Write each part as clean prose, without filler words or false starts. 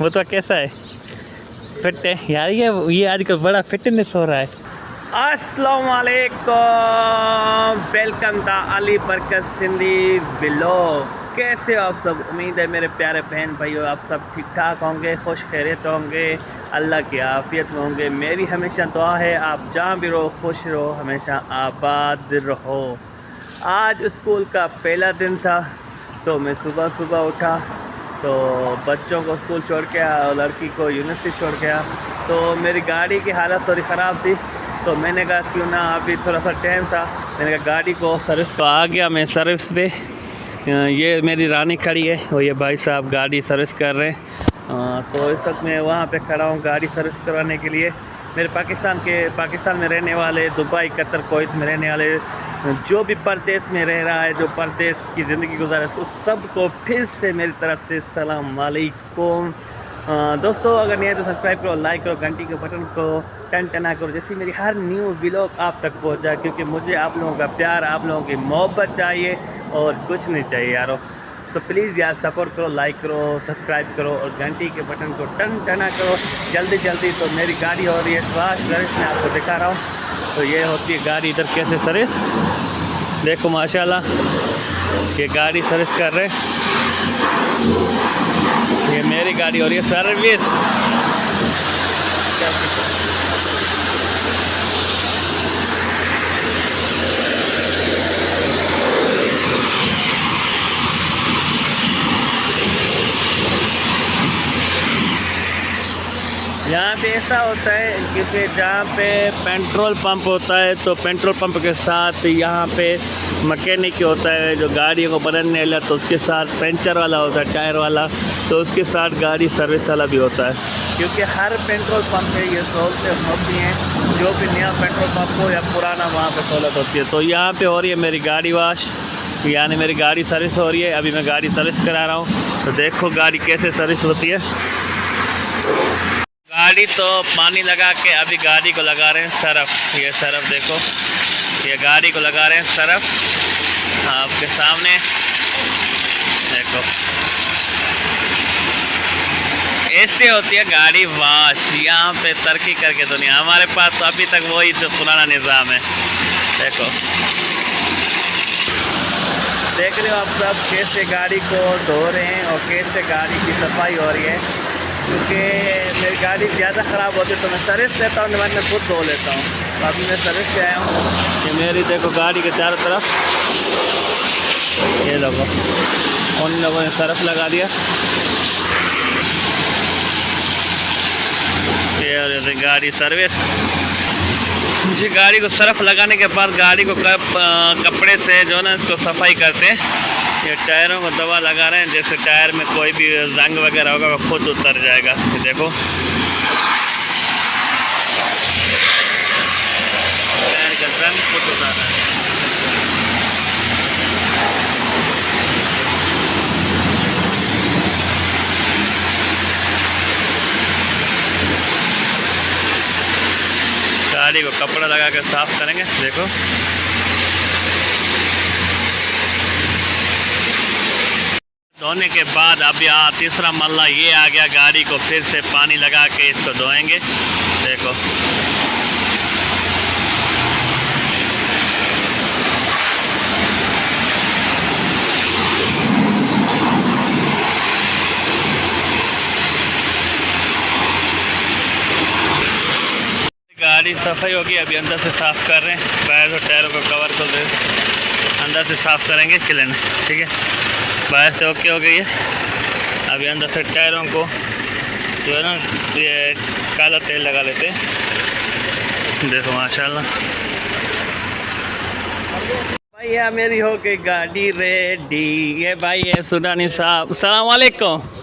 वो तो कैसा है फिट है यार ये आजकल बड़ा फिटनेस हो रहा है अस्सलाम वालेकुम वेलकम द अली बरकत सिंधी ब्लॉग कैसे हो आप सब उम्मीद है मेरे प्यारे बहन भाइयों आप सब ठीक ठाक होंगे खुश खैरियत होंगे अल्लाह की आफियत में होंगे मेरी हमेशा दुआ है आप जहाँ भी रहो खुश रहो हमेशा आबाद रहो आज स्कूल का पहला दिन था तो मैं सुबह सुबह उठा तो बच्चों को स्कूल छोड़ के आया और लड़की को यूनिवर्सिटी छोड़ के आया तो मेरी गाड़ी की हालत थोड़ी ख़राब थी तो मैंने कहा क्यों ना अभी थोड़ा सा टाइम था मैंने कहा गाड़ी को सर्विस को आ गया मैं सर्विस पे ये मेरी रानी खड़ी है और ये भाई साहब गाड़ी सर्विस कर रहे हैं तो इस वक्त मैं वहाँ पे खड़ा हूँ गाड़ी सर्विस करवाने के लिए मेरे पाकिस्तान में रहने वाले दुबई कतर कोवैत में रहने वाले जो भी परदेश में रह रहा है जो परदेश की ज़िंदगी गुजारे उस सब को फिर से मेरी तरफ से सलाम वालेकुम दोस्तों अगर नहीं है तो सब्सक्राइब करो लाइक करो घंटी के बटन को टन टना करो जैसे मेरी हर न्यू व्लॉग आप तक पहुंच जाए क्योंकि मुझे आप लोगों का प्यार आप लोगों की मोहब्बत चाहिए और कुछ नहीं चाहिए यारो तो प्लीज़ यार सपोर्ट करो लाइक करो सब्सक्राइब करो और घंटी के बटन को टन टना करो जल्दी जल्दी तो मेरी गाड़ी हो रही है स्वास्थ्य सर्विस में आपको दिखा रहा हूँ तो ये होती है गाड़ी इधर कैसे सर्विस देखो माशाल्लाह ये गाड़ी सर्विस कर रहे ये मेरी गाड़ी हो रही है सर्विस यहाँ पे ऐसा होता है क्योंकि जहाँ पे पेट्रोल पंप होता है तो पेट्रोल पंप के साथ यहाँ पे मैकेनिक होता है जो गाड़ी को बदलने वाला तो उसके साथ पंचर वाला होता है टायर वाला तो उसके साथ गाड़ी सर्विस वाला भी होता है क्योंकि हर पेट्रोल पंप में ये सहूलतें होती हैं जो भी नया पेट्रोल पंप हो या पुराना वहाँ पे सहूलत होती है तो यहाँ पे हो रही है मेरी गाड़ी वाश यानी मेरी गाड़ी सर्विस हो रही है अभी मैं गाड़ी सर्विस करा रहा हूँ तो देखो गाड़ी कैसे सर्विस होती है गाड़ी तो पानी लगा के अभी गाड़ी को लगा रहे हैं सरफ ये सरफ देखो ये गाड़ी को लगा रहे हैं सरफ आपके सामने देखो ऐसे होती है गाड़ी वाश यहाँ पे तरक्की करके दुनिया हमारे पास तो अभी तक वही तो पुराना निज़ाम है देखो देख रहे हो आप सब कैसे गाड़ी को धो रहे हैं और कैसे गाड़ी की सफाई हो रही है क्योंकि मेरी गाड़ी ज़्यादा ख़राब होती है तो मैं सर्विस लेता हूँ मैं खुद धो लेता हूँ तो अभी मैं सर्विस पे आया हूँ ये मेरी देखो गाड़ी के चारों तरफ ये लोगों उन लोगों ने सर्फ लगा दिया ये गाड़ी सर्विस जी गाड़ी को सर्फ लगाने के बाद गाड़ी को कपड़े से जो है ना इसको सफाई करते हैं ये टायरों को दवा लगा रहे हैं जैसे टायर में कोई भी जंग वगैरह होगा वो खुद उतर जाएगा ये देखो टायर का जंग खुद उतर रहा है गाड़ी को कपड़ा लगा कर साफ करेंगे देखो धोने के बाद अभी तीसरा मल्ला ये आ गया गाड़ी को फिर से पानी लगा के इसको धोएंगे देखो गाड़ी सफाई होगी अभी अंदर से साफ़ कर रहे हैं बाहर से टायरों को कवर कर दे अंदर से साफ़ करेंगे क्लीन ठीक है बाहर से ओके हो गई है अभी अंदर से टायरों को जो है ना ये काला तेल लगा लेते हैं देखो माशाल्लाह भैया मेरी हो गई गाड़ी रेडी ये भाई है सुडानी साहब अस्सलाम वालेकुम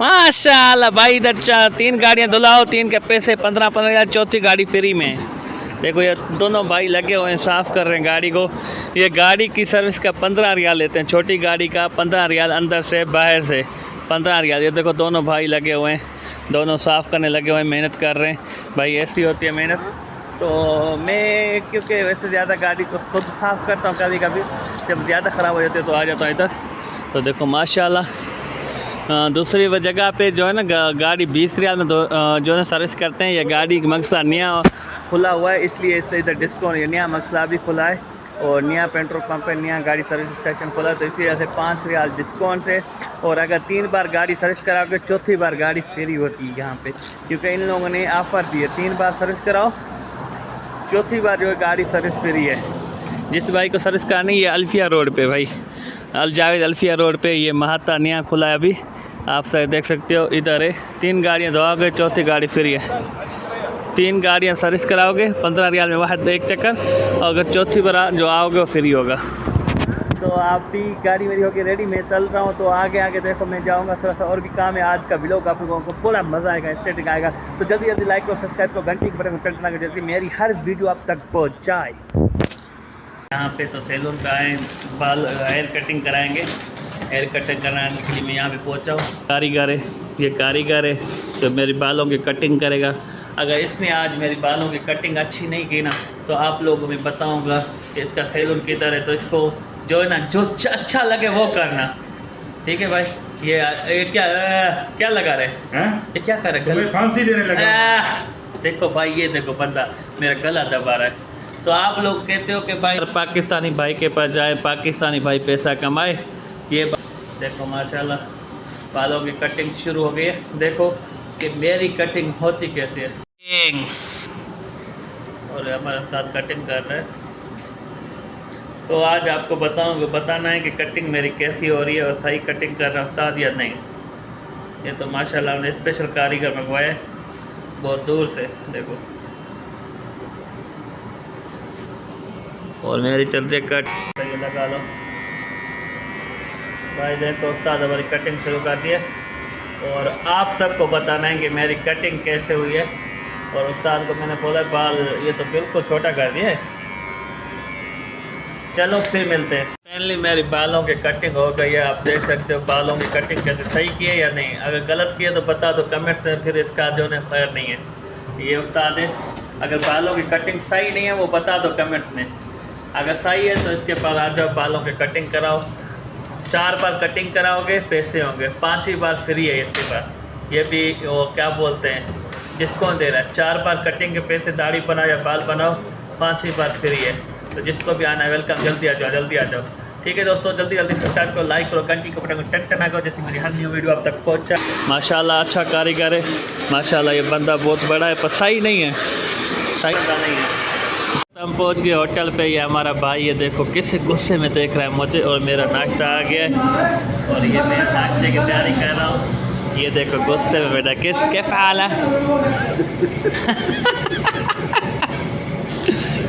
माशाल्लाह भाई इधर 3 गाड़ियाँ धुलाओ 3 के पैसे 15-15 हज़ार चौथी गाड़ी फ्री में देखो ये दोनों भाई लगे हुए हैं, साफ़ कर रहे हैं गाड़ी को। ये गाड़ी की सर्विस का 15 रियाल लेते हैं, छोटी गाड़ी का 15 रियाल, अंदर से बाहर से 15 रियाल। ये देखो दोनों भाई लगे हुए हैं, दोनों साफ़ करने लगे हुए हैं, मेहनत कर रहे हैं भाई, ऐसी होती है मेहनत। तो मैं क्योंकि वैसे ज़्यादा गाड़ी को खुद साफ़ करता हूँ, कभी कभी जब ज़्यादा ख़राब हो जाती है तो आ जाता हूँ इधर। तो देखो माशाल्लाह दूसरी जगह पे जो है ना गाड़ी 20 रियाल में जो है सर्विस करते हैं। ये गाड़ी मकसद नया खुला हुआ है, इसलिए इससे इधर डिस्काउंट, ये नया मकसद भी खुला है और नया पेट्रोल पंप है, नया गाड़ी सर्विस स्टेशन खुला है, तो इसी वजह से 5 रियाल डिस्काउंट है। और अगर 3 बार गाड़ी सर्विस कराओगे, चौथी बार गाड़ी फ्री होती है यहाँ पे, क्योंकि इन लोगों ने ऑफ़र दी है 3 बार सर्विस कराओ, चौथी बार जो है गाड़ी सर्विस फ्री है। जिस भाई को सर्विस करानी है, ये अल्फिया रोड पे भाई, अल जावेद अल्फिया रोड पे, ये महाता नया खुला है अभी, आप सब देख सकते हो। इधर है, 3 गाड़ियाँ धोओगे, चौथी गाड़ी फ्री है। 3 गाड़ियाँ सर्विस कराओगे 15 रियाल में वाहद एक चक्कर, और अगर चौथी बार जो आओगे वो फ्री होगा। तो आप भी गाड़ी मेरी होगी रेडी, मैं चल रहा हूँ। तो आगे आगे देखो मैं जाऊँगा, थोड़ा सा और भी काम है। आज का व्लॉग आप लोगों को पूरा मज़ा आएगा, एस्थेटिक आएगा। तो जल्दी जल्दी लाइक और सब्सक्राइब को, घंटी के बटन को टंटना कर, जल्दी मेरी हर वीडियो आप तक पहुँच जाए। यहाँ पे तो सैलून का है, बाल हेयर कटिंग कराएंगे, हेयर कटिंग कराने के लिए मैं यहाँ पे पहुँचा हूँ। कारीगर है, ये कारीगर है तो मेरे बालों की कटिंग करेगा। अगर इसने आज मेरी बालों की कटिंग अच्छी नहीं की ना, तो आप लोगों को मैं बताऊँगा कि इसका सैलून किधर है। तो इसको जो है ना, जो अच्छा लगे वो करना, ठीक है भाई। ये क्या लगा रहे हैं, ये क्या कर रहे हैं, फांसी देने लगा। देखो भाई, ये देखो बंदा मेरा गला दबा रहा है। तो आप लोग कहते हो कि भाई पाकिस्तानी भाई के पास जाए, पाकिस्तानी भाई पैसा कमाए। ये देखो माशाल्लाह बालों की कटिंग शुरू हो गई है। देखो कि मेरी कटिंग होती कैसे है, और हमारे साथ कटिंग कर रहा है। तो आज आपको बताना है कि कटिंग मेरी कैसी हो रही है और सही कटिंग कर रहा उस्ताद या नहीं। ये तो माशाल्लाह हमने स्पेशल कारीगर मंगवाया बहुत दूर से, देखो। और मेरी चलते कट सही लगा लो भाई। देखो उस्ताद हमारी कटिंग शुरू कर दी है, और आप सबको बताना है कि मेरी कटिंग कैसे हुई है। और उस्ताद को मैंने बोला बाल ये तो बिल्कुल छोटा कर दिया है। चलो फिर मिलते हैं। फाइनली मेरी बालों की कटिंग हो गई है, आप देख सकते हो बालों की कटिंग कैसे, सही की है या नहीं। अगर गलत किए तो बता दो कमेंट्स में, फिर इसका जो है खैर नहीं है। ये उस्ताद है, अगर बालों की कटिंग सही नहीं है वो बता दो कमेंट्स में। अगर सही है तो इसके पास आ जाओ, बालों की कटिंग कराओ। 4 बार कटिंग कराओगे पैसे होंगे, 5वीं बार फ्री है इसके पास। ये भी वो क्या बोलते हैं, डिस्काउंट दे रहा है। 4 बार कटिंग के पैसे, दाढ़ी बनाओ या बाल बनाओ, 5वीं बार फ्री है। तो जिसको भी आना है वेलकम, जल्दी आ जाओ, जल्दी आ जाओ। ठीक है दोस्तों, जल्दी जल्दी सब्सक्राइब करो, लाइक करो, घंटी को बटन को टन करो, जैसे मेरी हर न्यू वीडियो आप तक पहुँचा। माशाल्लाह अच्छा कारीगर है, माशाल्लाह ये बंदा बहुत बड़ा है, पर सही नहीं है, सही बंदा नहीं है। हम पहुंच गए होटल पे। ये हमारा भाई, ये देखो किस गुस्से में देख रहा है मुझे। और मेरा नाश्ता आ गया है, और ये मैं नाश्ते की तैयारी कर रहा हूँ। ये देखो गुस्से में बेटा, किसके फाल है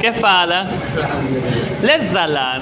क्या फाल है ले ज़लान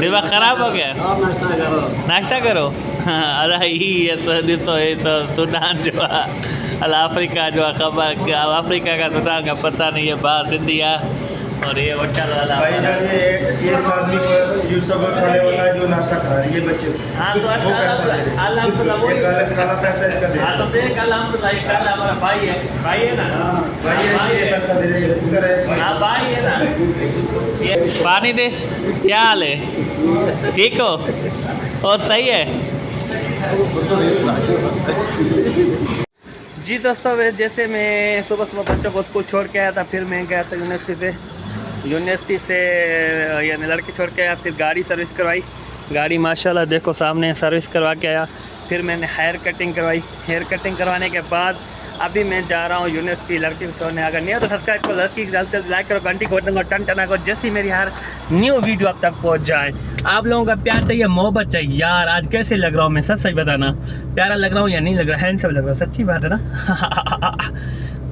दिमाग खराब हो गया, नाश्ता करो। अरे ये तो सूडान जो है, अल अफ्रीका जो है, खबर अफ्रीका का सूडान का पता नहीं है, बाहर इंडिया। और ये होटल वाला भाई ये आदमी को ये सब खाने वाला जो नाश्ता खा रहा है ये बच्चे। हाँ तो अच्छा अल्हम्दुलिल्लाह वो काला पैसा इसका दे। हाँ तो देख अल्हम्दुलिल्लाह ये काला हमारा भाई है ना, भाई ये पैसा दे रहे हैं इधर है। हाँ भाई है ना। ये पानी दे, क्या हाल है, ठीक हो और सही है जी दोस्तों। जैसे मैं सुबह बच्चों को स्कूल छोड़ के आया था, फिर मैं गया था यूनिवर्सिटी से यानी लड़के छोड़ के आया, फिर गाड़ी सर्विस करवाई। गाड़ी माशाल्लाह देखो सामने सर्विस करवा के आया। फिर मैंने हेयर कटिंग करवाई। हेयर कटिंग करवाने के बाद अभी मैं जा रहा हूँ यूनिवर्सिटी लड़की को छोड़ने। अगर नहीं हो तो सब्सक्राइब करो, लड़की जल्द से लाइक करो, घंटी को बटन को टन टना करो, जैसे ही मेरी हर न्यू वीडियो आप तक पहुँच जाए। आप लोगों का प्यार चाहिए, मोहब्बत चाहिए। यार आज कैसे लग रहा हूँ मैं, सच सच बताना, प्यारा लग रहा हूँ या नहीं लग रहा, हैंडसम लग रहा, सच्ची बात है ना।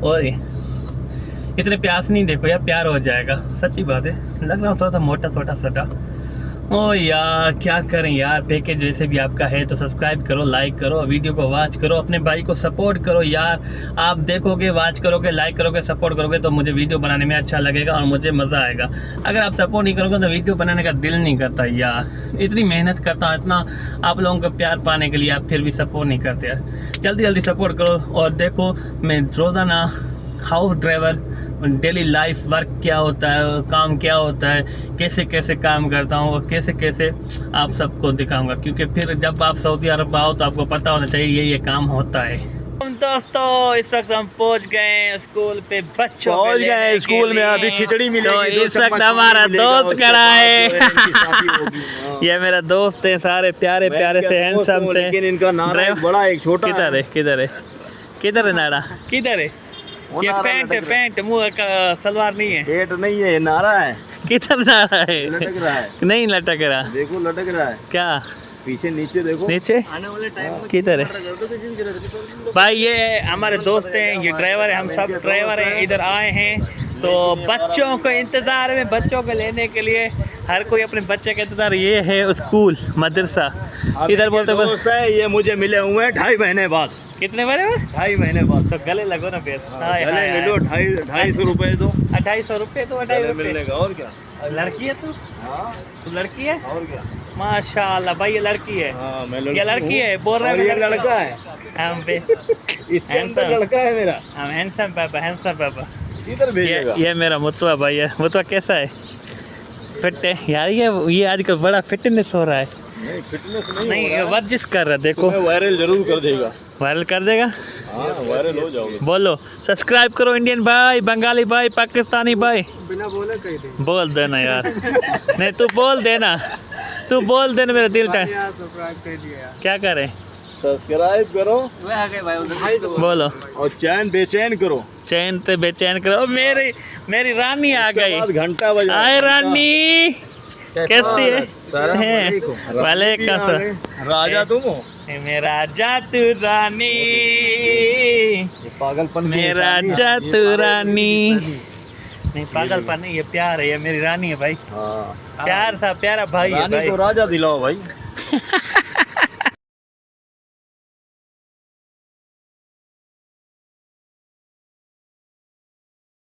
और ये इतने प्यार से नहीं देखो यार, प्यार हो जाएगा, सच्ची बात है। लग रहा हूँ थोड़ा सा मोटा सोटा सटा। ओ यार क्या करें यार, पैकेज जैसे भी आपका है तो सब्सक्राइब करो, लाइक करो, वीडियो को वॉच करो, अपने भाई को सपोर्ट करो यार। आप देखोगे, वॉच करोगे, लाइक करोगे, सपोर्ट करोगे तो मुझे वीडियो बनाने में अच्छा लगेगा और मुझे मज़ा आएगा। अगर आप सपोर्ट नहीं करोगे तो वीडियो बनाने का दिल नहीं करता यार। इतनी मेहनत करता हूँ, इतना आप लोगों का प्यार पाने के लिए, आप फिर भी सपोर्ट नहीं करते यार। जल्दी जल्दी सपोर्ट करो। और देखो मैं रोज़ाना house driver, daily life work क्या होता है, काम क्या होता है, कैसे कैसे काम करता हूँ और कैसे कैसे आप सबको दिखाऊंगा, क्योंकि फिर जब आप सऊदी अरब आओ तो आपको पता होना चाहिए ये काम होता है। दोस्तों इस वक्त हम पहुंच गए स्कूल पे, बच्चों पहुंच गए स्कूल में, अभी खिचड़ी मिलेगी। तो इस वक्त हमारा दोस्त खड़ा है। ये मेरा दोस्त है, सारे प्यारे प्यारे से हैंडसम से। लेकिन इनका नारा एक बड़ा एक छोटा किधर है, किधर है, किधर है नारा, किधर है? ये पैंट है, पैंट, मुंह का सलवार नहीं है, पेट नहीं है, नारा है। किधर नारा है? लटक रहा है, नहीं लटक रहा, देखो लटक रहा है। क्या पीछे नीचे देखो, नीचे किधर है? भाई ये हमारे दोस्त हैं, ये ड्राइवर है, हम सब ड्राइवर हैं, इधर आए हैं तो बच्चों को इंतज़ार में, बच्चों को लेने के लिए हर कोई अपने बच्चे का इंतज़ार। ये है स्कूल मदरसा, इधर बोलते दोस्त है ये, मुझे मिले हुए हैं 2.5 महीने बाद। कितने बारे में? 2.5 महीने बाद। तो गले लगो ना फिर। गले मिलो, 250 रुपए दो, 250 रुपये तो 250 मिलने का, और क्या। लड़की है तू? हाँ, तू लड़की है? और क्या। माशाल्लाह भाई, ये लड़की है। हाँ, मैं ये लड़की है, बोल रहा है ये लड़का है। हम पे इसके अंदर लड़का है मेरा। हम हैंडसम पापा, हैंडसम पापा। इधर भेजेगा। ये मेरा मुतवा भाई है। मुतवा कैसा है? फिट है यार, ये आजकल बड़ा फिटनेस हो रहा है। नहीं, फिटनेस नहीं नहीं हो रहा है। वर्जिश कर रहा है, देखो वायरल जरूर कर देगा। वायरल कर देगा। हाँ, वायरल हो जाओगे। बोलो सब्सक्राइब करो, इंडियन भाई, बंगाली भाई, पाकिस्तानी भाई। बिना बोले कह दे। बोल देना यार। नहीं तू बोल देना, तू बोल देना, मेरा दिल का। क्या करें? सब्सक्राइब करो, बोलो, और चैन बेचैन करो। चैन पे बेचैन करो। मेरी रानी आ गई। घंटा बजा। आए रानी, कैसी है? वालेकुम सलाम। राजा तुम हो। मेरा जातू रानी, पागलपन मेरा जातू रानी। नहीं पागलपन नहीं, ये प्यार है, ये मेरी रानी है भाई। हाँ, प्यार था, प्यारा भाई है रानी भाई। को राजा दिलाओ भाई।